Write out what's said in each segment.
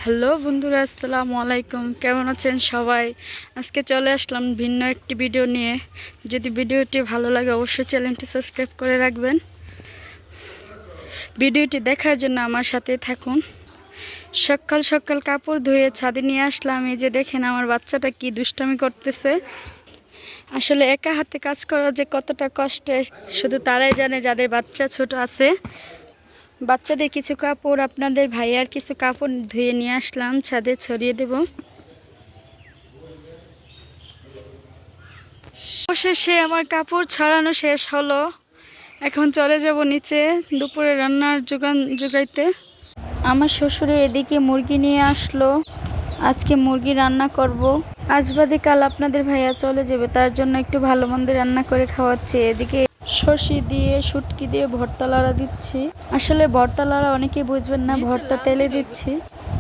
Hello বন্ধুরা, আসসালামু আলাইকুম। কেমন আছেন সবাই? আজকে চলে আসলাম ভিন্ন একটি ভিডিও নিয়ে। যদি ভিডিওটি ভালো লাগে অবশ্যই চ্যানেলটি সাবস্ক্রাইব করে রাখবেন। ভিডিওটি দেখার জন্য আমার সাথে থাকুন। সকাল সকাল কাপড় ধুয়ে ছাদে নিয়ে আসলাম। এই যে দেখেন আমার বাচ্চাটা কি দুষ্টামি করতেছে। আসলে একা হাতে কাজ করা যে কতটা কষ্টের শুধু তারাই জানে যাদের বাচ্চা ছোট আছে। বাচ্চাদের কিছু কাপড়, আপনাদের ভাইয়ার কিছু কাপড় ধুয়ে নিয়ে আসলাম, ছাদে ছড়িয়ে দেব। অবশেষে আমার কাপড় ছড়ানো শেষ হলো। এখন চলে যাব নিচে দুপুরে রান্নার জোগাইতে। আমার শ্বশুরে এদিকে মুরগি নিয়ে আসলো। আজকে মুরগি রান্না করব। আজ বাদে কাল আপনাদের ভাইয়া চলে যাবে, তার জন্য একটু ভালো মন্দ রান্না করে খাওয়াচ্ছে। এদিকে সর্ষে দিয়ে শুটকি দিয়ে ভর্তা লাড়া দিচ্ছি। আসলে ভর্তা লাড়া অনেকেই বুঝবেন না, ভর্তা তেলে দিচ্ছি।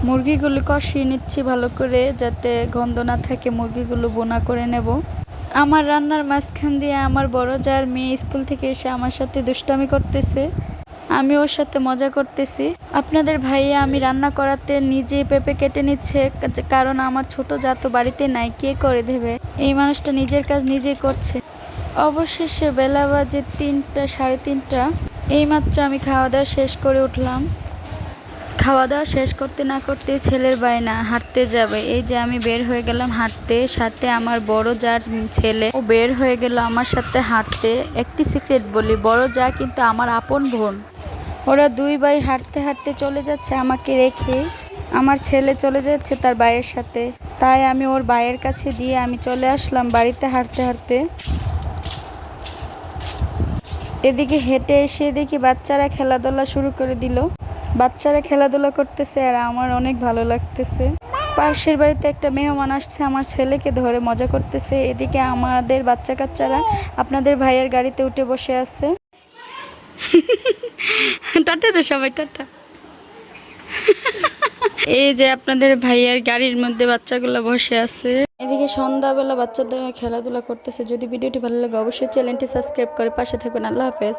মুরগিগুলো কষিয়ে নিচ্ছি ভালো করে, যাতে গন্ধ না থাকে। মুরগিগুলো বোনা করে নেব। আমার রান্নার মাঝখান দিয়ে আমার বড় জার মেয়ে স্কুল থেকে এসে আমার সাথে দুষ্টামি করতেছে। আমি ওর সাথে মজা করতেছি। আপনাদের ভাইয়া আমি রান্না করাতে নিজে পেঁপে কেটে নিচ্ছে, কারণ আমার ছোট জা তো বাড়িতে নাই, কে করে দেবে। এই মানুষটা নিজের কাজ নিজে করছে। অবশেষে বেলা বাজে 3টা, সাড়ে 3টা। এইমাত্র আমি খাওয়া দাওয়া শেষ করে উঠলাম। খাওয়া দাওয়া শেষ করতে না করতে ছেলের বায়না হাঁটতে যাবে। এই যে আমি বের হয়ে গেলাম হাঁটতে, সাথে আমার বড় জার ছেলে ও বের হয়ে গেল আমার সাথে হাঁটতে। একটি সিক্রেট বলি, বড় জা কিন্তু আমার আপন বোন। ওরা দুই ভাই হাঁটতে হাঁটতে চলে যাচ্ছে আমাকে রেখে। আমার ছেলে চলে যাচ্ছে তার ভাইয়ের সাথে, তাই আমি ওর ভাইয়ের কাছে দিয়ে আমি চলে আসলাম বাড়িতে হাঁটতে হাঁটতে। এদিকে হেঁটে এসে দেখি বাচ্চারা খেলাধুলা শুরু করে দিল। বাচ্চারা খেলাধুলা করতেছে আর আমার অনেক ভালো লাগতেছে। পাশের বাড়িতে একটা মেহমান আসছে, আমার ছেলেকে ধরে মজা করতেছে। এদিকে আমাদের বাচ্চা কাচ্চারা আপনাদের ভাইয়ের গাড়িতে উঠে বসে আছে। টাটা তো সবাই, টাটা। এই যে আপনাদের ভাইয়ার গাড়ির মধ্যে বাচ্চাগুলো বসে আছে। এদিকে সন্ধ্যাবেলা বাচ্চাদের খেলাধুলা করতেছে। যদি ভিডিওটি ভালো লাগে অবশ্যই চ্যানেলটি সাবস্ক্রাইব করে পাশে থাকবেন। আল্লাহ হাফেজ।